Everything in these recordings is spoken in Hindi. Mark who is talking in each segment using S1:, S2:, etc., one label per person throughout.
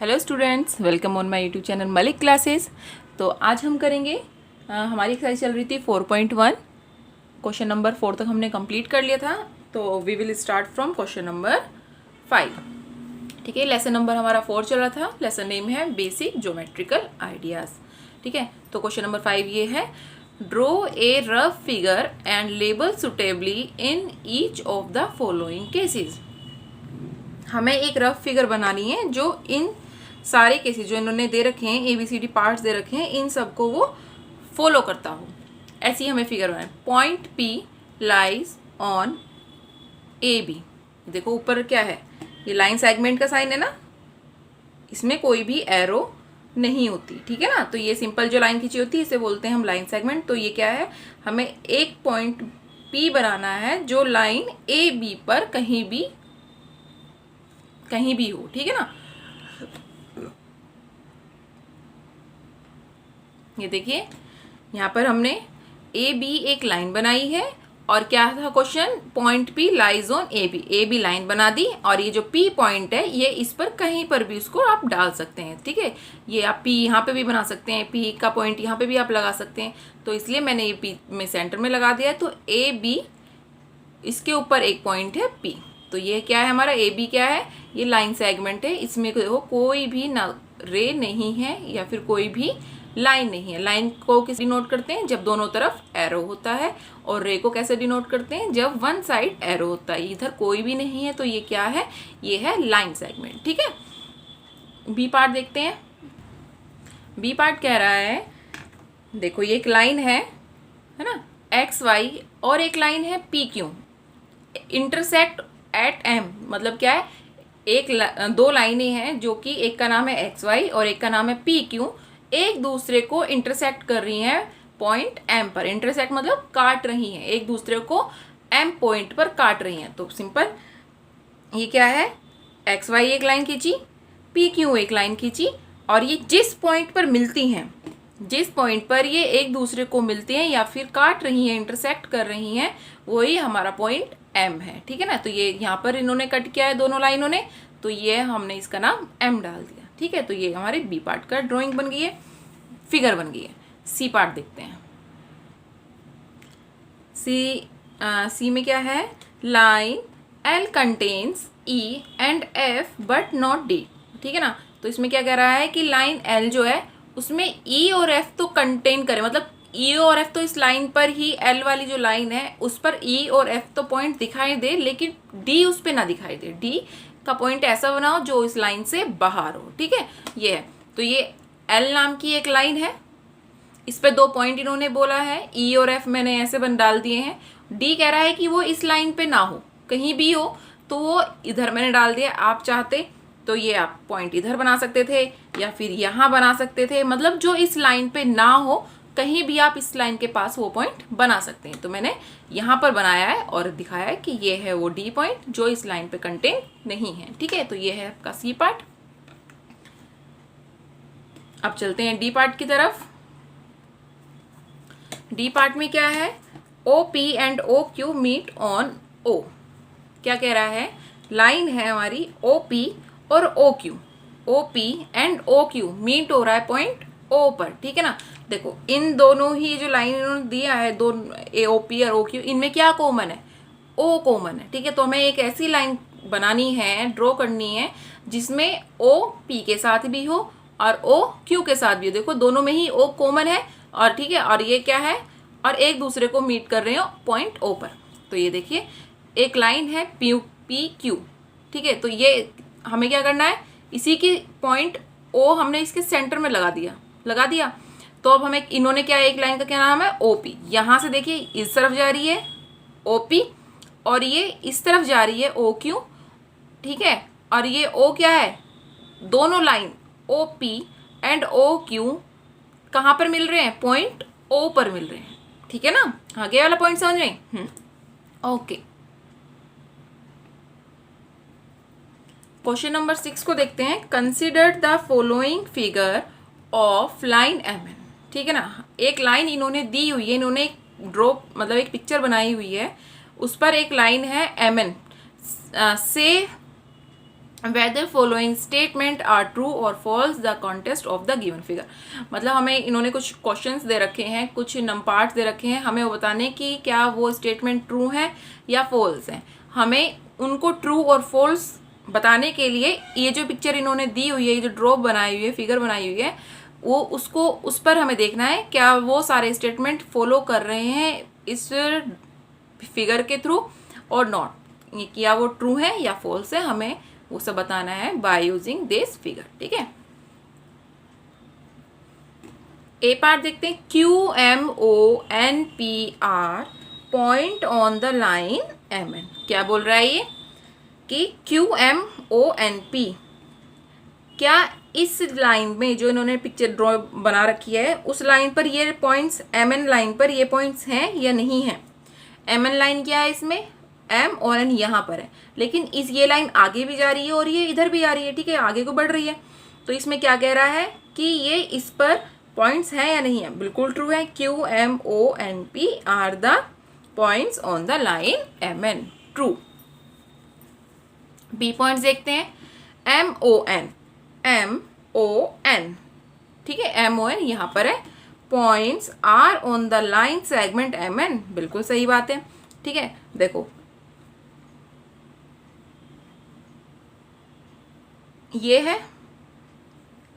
S1: Hello students, welcome on my YouTube channel Malik classes. तो आज हम करेंगे हमारी एक्सरसाइज चल रही थी 4.1। क्वेश्चन नंबर 4 तक हमने कंप्लीट कर लिया था। तो we will start from question number 5। ठीक है, लेसन नंबर हमारा 4 चल रहा था। लेसन नेम है बेसिक ज्योमेट्रिकल आइडियाज़। ठीक है, तो क्वेश्चन नंबर 5 ये है, draw a rough figure and label suitably in each of the following cases. हमें एक रफ फिगर बनानी है जो इन सारे केसेस जो इन्होंने दे रखे हैं, ABCD पार्ट्स दे रखे हैं, इन सबको वो फॉलो करता हो। ऐसी हमें फिगर बनाए। Point P lies on AB। देखो ऊपर क्या है, ये लाइन सेगमेंट का साइन है ना, इसमें कोई भी एरो नहीं होती। ठीक है ना, तो ये सिंपल जो लाइन खींची होती है इसे बोलते हैं हम लाइन सेगमेंट। तो ये क्या है, हमें एक पॉइंट P बनाना है जो लाइन AB पर कहीं भी हो। ठीक है ना, ये देखिए यहाँ पर हमने AB एक लाइन बनाई है और क्या था question, point P lies on AB line बना दी और ये जो P पॉइंट है ये इस पर कहीं पर भी उसको आप डाल सकते हैं। ठीक है, ये आप P यहाँ पे भी बना सकते हैं, P का पॉइंट यहाँ पे भी आप लगा सकते हैं। तो इसलिए मैंने ये P में सेंटर में लगा दिया है। तो AB इसके ऊपर एक पॉइंट है P। तो ये क्या है हमारा AB क्या है, ये लाइन सेगमेंट है। इसमें देखो कोई भी ना रे नहीं है या फिर कोई भी लाइन नहीं है। लाइन को किस डिनोट करते हैं, जब दोनों तरफ एरो होता है, और रे को कैसे डिनोट करते हैं, जब वन साइड एरो होता है। इधर कोई भी नहीं है तो ये क्या है, ये है लाइन सेगमेंट। ठीक है, बी पार्ट देखते हैं। बी पार्ट कह रहा है, देखो ये एक लाइन है ना, XY, और एक लाइन है PQ, इंटरसेक्ट एट M। मतलब क्या है, दो लाइनें हैं जो कि एक का नाम है XY और एक का नाम है PQ, एक दूसरे को इंटरसेक्ट कर रही हैं पॉइंट M पर। इंटरसेक्ट मतलब काट रही हैं, एक दूसरे को M पॉइंट पर काट रही हैं। तो सिंपल ये क्या है, XY एक लाइन खींची, PQ एक लाइन खींची, और ये जिस पॉइंट पर मिलती हैं, जिस पॉइंट पर ये एक दूसरे को मिलती हैं या फिर काट रही हैं, इंटरसेक्ट कर रही हैं, वही हमारा पॉइंट M है। ठीक है ना, तो ये यहाँ पर इन्होंने कट किया है दोनों लाइनों ने, तो ये हमने इसका नाम M डाल दिया। ठीक है, तो ये हमारे बी पार्ट का ड्राइंग बन गई है, फिगर बन गई है। सी पार्ट देखते हैं। सी में क्या है, line L contains E and F but not D। ठीक है ना, तो इसमें क्या कह रहा है कि लाइन L जो है उसमें E और F तो कंटेन करे, मतलब E और F तो इस लाइन पर ही, L वाली जो लाइन है उस पर E और F तो पॉइंट दिखाई दे, लेकिन D उस पर ना दिखाई दे। D का पॉइंट ऐसा बनाओ जो इस लाइन से बाहर हो। ठीक है, ये है। तो ये L नाम की एक लाइन है, इस पे दो पॉइंट इन्होंने बोला है, E और F मैंने ऐसे बन डाल दिए हैं। D कह रहा है कि वो इस लाइन पे ना हो, कहीं भी हो, तो वो इधर मैंने डाल दिया। आप चाहते तो ये आप पॉइंट इधर बना सकते थे या फिर यहाँ बना सकते थे, मतलब जो इस लाइन पे ना हो, कहीं भी आप इस लाइन के पास वो पॉइंट बना सकते हैं। तो मैंने यहाँ पर बनाया है और दिखाया है कि ये है वो D पॉइंट जो इस लाइन पे कंटेन नहीं है। ठीक है, तो ये है आपका सी पार्ट। अब चलते हैं डी पार्ट की तरफ। डी पार्ट में क्या है, OP and OQ meet on O। क्या कह रहा है, लाइन है हमारी OP और OQ, OP and OQ meet हो रहा है पॉइंट O पर। ठीक है ना, देखो इन दोनों ही जो लाइन इन्होंने दिया है, दोनों OP और OQ, इनमें क्या कॉमन है, O कॉमन है। ठीक है, तो हमें एक ऐसी लाइन बनानी है, ड्रॉ करनी है, जिसमें OP के साथ भी हो और OQ के साथ भी हो। देखो दोनों में ही O कॉमन है, और ठीक है, और ये क्या है, और एक दूसरे को मीट कर रहे हो पॉइंट O पर। तो ये देखिए एक लाइन है PQ। ठीक है, तो ये हमें क्या करना है, इसी की पॉइंट O हमने इसके सेंटर में लगा दिया। तो अब हमें, इन्होंने क्या, एक लाइन का क्या नाम है OP, यहाँ से देखिए इस तरफ जा रही है OP और ये इस तरफ जा रही है OQ। ठीक है, और ये O क्या है, दोनों लाइन OP एंड OQ कहाँ पर मिल रहे हैं, पॉइंट O पर मिल रहे हैं। ठीक है ना, आगे वाला पॉइंट समझ में। ओके, क्वेश्चन नंबर 6 को देखते हैं। Consider the following figure of line MN। ठीक है ना, एक लाइन इन्होंने दी हुई है, इन्होंने एक ड्रॉ मतलब एक पिक्चर बनाई हुई है, उस पर एक लाइन है MN से whether following statement are true or false the context of the given figure। मतलब हमें इन्होंने कुछ क्वेश्चंस दे रखे हैं, कुछ नंपार्ट्स दे रखे हैं, हमें वो बताने कि क्या वो स्टेटमेंट ट्रू है या फॉल्स है। हमें उनको ट्रू और फॉल्स बताने के लिए ये जो पिक्चर इन्होंने दी हुई है, ये जो ड्रॉप बनाई हुई है, फिगर बनाई हुई है, वो उसको उस पर हमें देखना है क्या वो सारे स्टेटमेंट फॉलो कर रहे हैं इस फिगर के थ्रू और नॉट, क्या वो ट्रू है या फॉल्स है, हमें वो सब बताना है बाय यूजिंग दिस फिगर। ठीक है, ए पार्ट देखते हैं। QMONPR point on the line MN। क्या बोल रहा है ये कि QMONP क्या इस लाइन में जो इन्होंने पिक्चर ड्रॉ बना रखी है उस लाइन पर ये पॉइंट्स, MN लाइन पर ये पॉइंट्स हैं या नहीं है। MN लाइन क्या है, इसमें M और N यहाँ पर है, लेकिन इस ये लाइन आगे भी जा रही है और ये इधर भी आ रही है। ठीक है, आगे को बढ़ रही है। तो इसमें क्या कह रहा है कि ये इस पर पॉइंट्स हैं या नहीं है। बिल्कुल ट्रू है। QMONP are the points on the line MN, true. बी पॉइंट्स देखते हैं। MON, ठीक है, MON यहाँ पर है। Points are on the line segment MN, बिल्कुल सही बात है। ठीक है, देखो ये है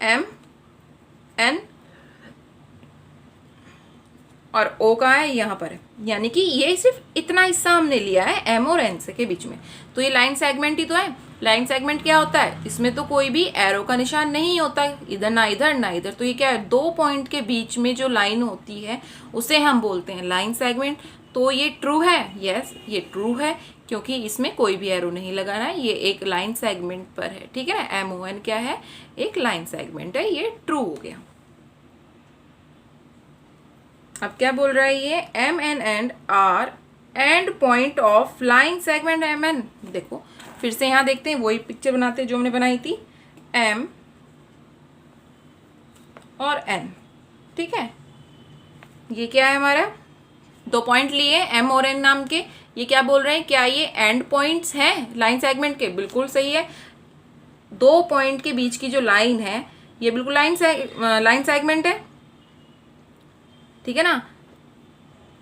S1: MN और O का है यहाँ पर है, यानी कि ये सिर्फ इतना हिस्सा हमने लिया है M और N से के बीच में। तो ये लाइन सेगमेंट ही तो है। लाइन सेगमेंट क्या होता है, इसमें तो कोई भी एरो का निशान नहीं होता है, इधर ना इधर ना इधर। तो ये क्या है, दो पॉइंट के बीच में जो लाइन होती है उसे हम बोलते हैं लाइन सेगमेंट। तो ये ट्रू है, यस ये ट्रू है, क्योंकि इसमें कोई भी एरो नहीं लगाना है, ये एक लाइन सेगमेंट पर है। ठीक है ना, MON क्या है, एक लाइन सेगमेंट है, ये ट्रू हो गया। अब क्या बोल रहा है ये, MN and R and point of line segment MN। देखो फिर से यहाँ देखते हैं, वही पिक्चर बनाते हैं जो हमने बनाई थी, M और N। ठीक है, ये क्या है हमारा, दो पॉइंट लिए M और N नाम के। ये क्या बोल रहे हैं, क्या ये एंड पॉइंट्स हैं लाइन सेगमेंट के। बिल्कुल सही है। दो पॉइंट के बीच की जो लाइन है ये बिल्कुल लाइन सेगमेंट है। ठीक है ना,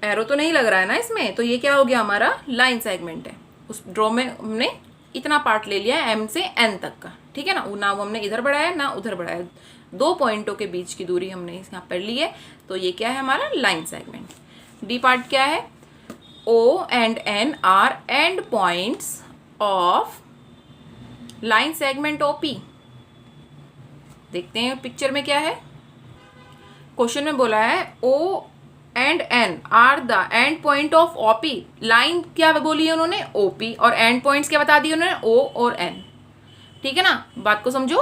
S1: एरो तो नहीं लग रहा है ना इसमें, तो ये क्या हो गया, हमारा लाइन सेगमेंट है। उस ड्रॉ में हमने इतना पार्ट ले लिया है M से N तक का। ठीक है ना, ना वो हमने इधर बढ़ाया ना उधर बढ़ाया, दो पॉइंटों के बीच की दूरी हमने यहाँ पर ली है। तो ये क्या है, हमारा लाइन सेगमेंट। डी पार्ट क्या है, O and N are end points of line segment OP। देखते हैं पिक्चर में क्या है। क्वेश्चन में बोला है O and N are the end point of OP। Line क्या बोली है उन्होंने, OP, और एंड पॉइंट्स क्या बता दिए उन्होंने, O और N। ठीक है ना, बात को समझो।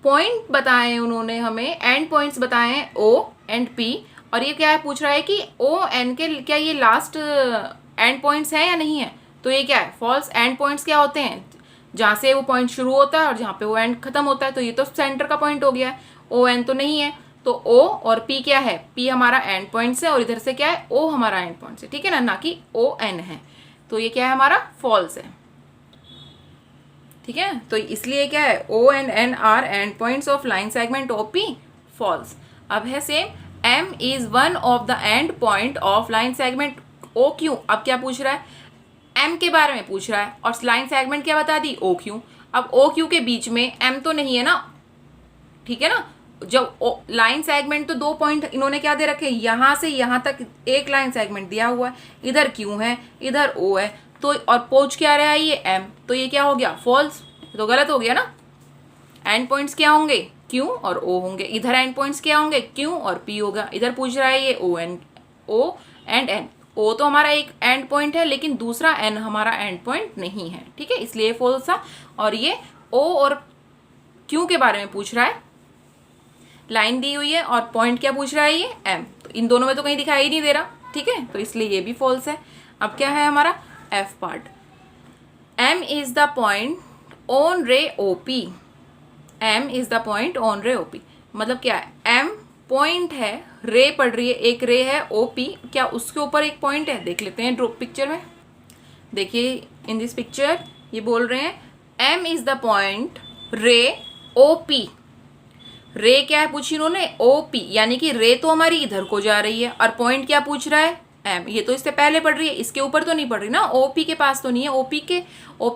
S1: पॉइंट बताए उन्होंने हमें, एंड पॉइंट्स बताए हैं O एंड P, और ये क्या है, पूछ रहा है कि O N के क्या ये लास्ट एंड पॉइंट्स हैं या नहीं है। तो ये क्या है, फॉल्स। एंड पॉइंट्स क्या होते हैं, जहाँ से वो पॉइंट शुरू होता है और जहाँ पे वो एंड खत्म होता है। तो ये तो सेंटर का पॉइंट हो गया है, O N तो नहीं है। तो O और P क्या है, P हमारा एंड पॉइंट्स है और इधर से क्या है, O हमारा एंड पॉइंट्स है। ठीक है ना कि O N है। तो ये क्या है, हमारा फॉल्स है। ठीक है, तो इसलिए क्या है, O and N are end points of line segment OP, false। अब है same, M is one of the end point of line segment OQ। अब क्या पूछ रहा है, M के बारे में पूछ रहा है और लाइन सेगमेंट क्या बता दी, OQ। अब OQ के बीच में M तो नहीं है ना। ठीक है ना, जब लाइन सेगमेंट तो दो पॉइंट इन्होंने क्या दे रखे, यहाँ से यहाँ तक एक लाइन सेगमेंट दिया हुआ है, इधर Q है इधर O है, तो और पहुंच क्या रहा है ये M। तो ये क्या हो गया, फॉल्स। तो गलत हो गया ना। एंड पॉइंट्स क्या होंगे, Q और O होंगे। इधर एंड पॉइंट्स क्या होंगे, Q और P होगा। इधर पूछ रहा है ये O एंड N। O तो हमारा एक एंड पॉइंट है, लेकिन दूसरा N हमारा एंड पॉइंट नहीं है। ठीक है, इसलिए फॉल्स था। और ये O और Q के बारे में पूछ रहा है, लाइन दी हुई है और पॉइंट क्या पूछ रहा है ये M। तो इन दोनों में तो कहीं दिखाई नहीं दे रहा। ठीक है, तो इसलिए ये भी फॉल्स है। अब क्या है हमारा F part, M is the point on ray OP। M is the point on ray OP मतलब क्या है, M पॉइंट है, रे पड़ रही है, एक रे है OP, क्या उसके ऊपर एक पॉइंट है। देख लेते हैं ड्रॉप पिक्चर में। देखिए इन दिस पिक्चर ये बोल रहे हैं M इज द पॉइंट रे OP। रे क्या है पूछी इन्होंने, OP, यानी कि रे तो हमारी इधर को जा रही है और पॉइंट क्या पूछ रहा है, M। ये तो इससे पहले पढ़ रही है, इसके ऊपर तो नहीं पढ़ रही ना, OP के पास तो नहीं है, OP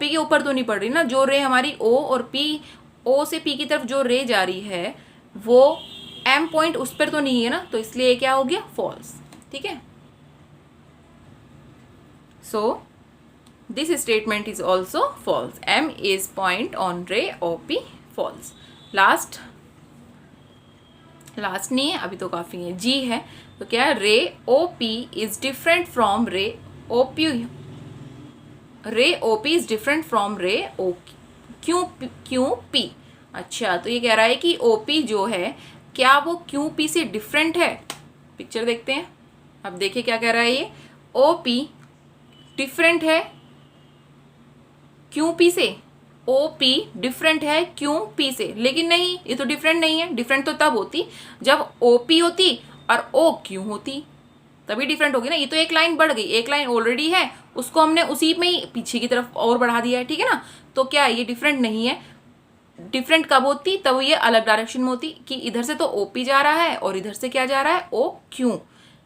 S1: के ऊपर तो नहीं पढ़ रही ना। जो रे हमारी O और P, O से P की तरफ जो रे जा रही है वो M पॉइंट उस पर तो नहीं है ना, तो इसलिए ये क्या हो गया, फॉल्स। ठीक है, so this statement is also false. M is point on ray OP, false. Last नहीं है, अभी तो काफ़ी है, G है। तो क्या है, रे OP इज डिफरेंट फ्रॉम रे OP। रे OP इज डिफरेंट फ्रॉम रे QP। अच्छा, तो ये कह रहा है कि OP जो है क्या वो QP से डिफरेंट है। पिक्चर देखते हैं, अब देखिए क्या कह रहा है ये, OP डिफरेंट है QP से, OP डिफरेंट है QP से, लेकिन नहीं, ये तो डिफरेंट नहीं है। डिफरेंट तो तब होती जब OP होती और OQ होती, तभी डिफरेंट होगी ना। ये तो एक लाइन बढ़ गई, एक लाइन ऑलरेडी है, उसको हमने उसी में ही पीछे की तरफ और बढ़ा दिया है। ठीक है ना, तो क्या ये डिफरेंट नहीं है। डिफरेंट कब होती, तब ये अलग डायरेक्शन में होती कि इधर से तो OP जा रहा है और इधर से क्या जा रहा है, OQ।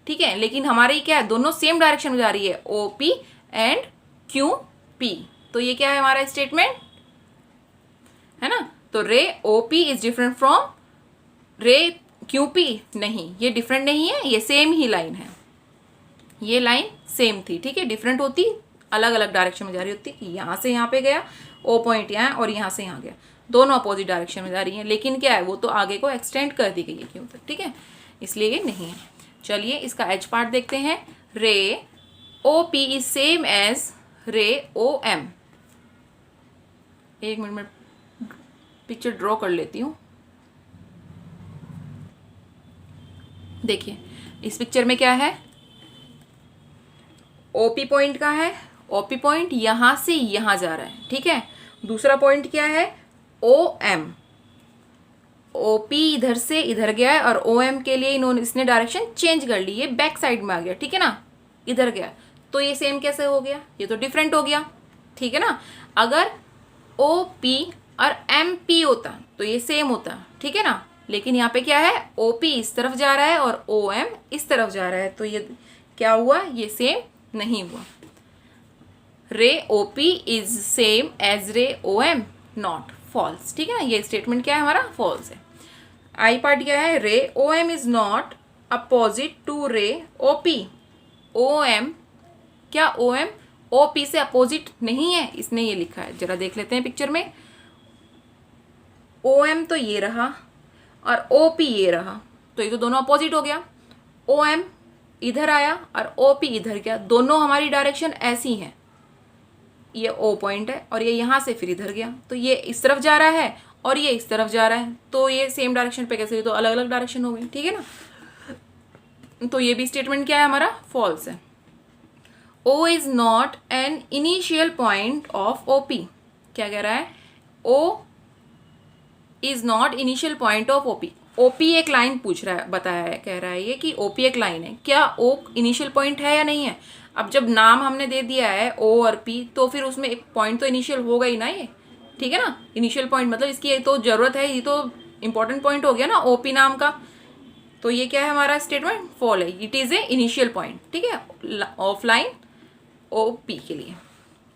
S1: ठीक है, लेकिन हमारी क्या है, दोनों सेम डायरेक्शन में जा रही है, OP एंड QP। तो ये क्या है हमारा स्टेटमेंट, है ना। तो रे OP इज डिफरेंट फ्रॉम रे QP, नहीं, ये डिफरेंट नहीं है, ये सेम ही लाइन है, ये लाइन सेम थी। ठीक है, डिफरेंट होती, अलग अलग डायरेक्शन में जा रही होती, यहाँ से यहाँ पे गया O पॉइंट यहाँ और यहाँ से यहाँ गया, दोनों अपोजिट डायरेक्शन में जा रही हैं, लेकिन क्या है वो तो आगे को एक्सटेंड कर दी गई है क्यों तक। ठीक है, इसलिए ये नहीं है। चलिए इसका H पार्ट देखते हैं। रे OP इज सेम एज रे OM। एक मिनट में पिक्चर ड्रॉ कर लेती हूँ। देखिए इस पिक्चर में क्या है, OP पॉइंट का है, OP पॉइंट यहाँ से यहाँ जा रहा है। ठीक है, दूसरा पॉइंट क्या है, OM। OP इधर से इधर गया है और OM के लिए इसने डायरेक्शन चेंज कर ली, ये बैक साइड में आ गया। ठीक है ना, इधर गया, तो ये सेम कैसे हो गया, ये तो डिफरेंट हो गया। ठीक है ना, अगर OP और MP होता तो ये सेम होता। ठीक है ना, लेकिन यहाँ पे क्या है, OP इस तरफ जा रहा है और OM इस तरफ जा रहा है, तो ये क्या हुआ, ये सेम नहीं हुआ। रे OP इज सेम एज रे OM, नॉट, फॉल्स। ठीक है ना, ये स्टेटमेंट क्या है हमारा, फॉल्स है। आई पार्ट क्या है, ray OM is not opposite to ray OP। OM, क्या OM OP से अपोजिट नहीं है, इसने ये लिखा है, जरा देख लेते हैं पिक्चर में। OM तो ये रहा और OP ये रहा, तो ये तो दोनों अपोजिट हो गया। OM इधर आया और OP इधर गया, दोनों हमारी डायरेक्शन ऐसी हैं। ये O पॉइंट है और ये यहाँ से फिर इधर गया, तो ये इस तरफ जा रहा है और ये इस तरफ जा रहा है, तो ये सेम डायरेक्शन पे कैसे, तो अलग अलग डायरेक्शन हो गई। ठीक है ना, तो ये भी स्टेटमेंट क्या है हमारा, फॉल्स है। O is not an initial point of OP। क्या कह रहा है, O is not initial point of OP। OP एक लाइन पूछ रहा है, बताया है, कह रहा है ये कि OP एक लाइन है, क्या O इनिशियल पॉइंट है या नहीं है। अब जब नाम हमने दे दिया है O और P, तो फिर उसमें एक पॉइंट तो इनिशियल होगा ही ना ये। ठीक है ना, इनिशियल पॉइंट मतलब इसकी तो जरूरत है, ये तो इंपॉर्टेंट पॉइंट हो गया ना OP नाम का। तो ये क्या है हमारा स्टेटमेंट, फॉल है, it is a initial point. ठीक है, ऑफ लाइन OP के लिए।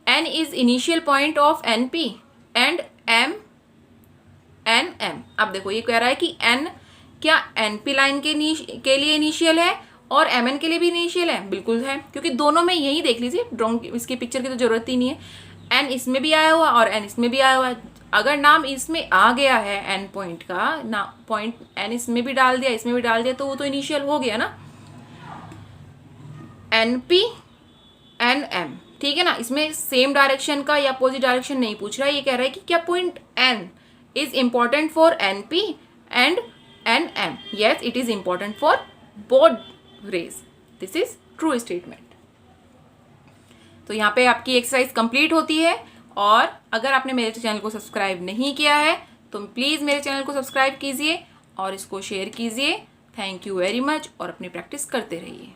S1: N is initial point of NP and M NM। अब देखो ये कह रहा है कि N क्या NP लाइन के लिए इनिशियल है और MN के लिए भी इनिशियल है, बिल्कुल है, क्योंकि दोनों में यही देख लीजिए, ड्रॉइंग इसकी पिक्चर की तो जरूरत ही नहीं है। N इसमें भी आया हुआ और N इसमें भी आया हुआ है। अगर नाम इसमें आ गया है N पॉइंट का, ना पॉइंट N इसमें भी डाल दिया, इसमें भी डाल दिया, तो वो तो इनिशियल हो गया ना। NP NM, ठीक है ना, इसमें सेम डायरेक्शन का या अपोजिट डायरेक्शन नहीं पूछ रहा है, ये कह रहा है कि क्या point N is important for NP and NM. Yes, it is important for both rays. This is true statement. तो यहाँ पे आपकी एक्सरसाइज कंप्लीट होती है, और अगर आपने मेरे चैनल को सब्सक्राइब नहीं किया है तो प्लीज़ मेरे चैनल को सब्सक्राइब कीजिए और इसको शेयर कीजिए। थैंक यू वेरी मच, और अपनी प्रैक्टिस करते रहिए।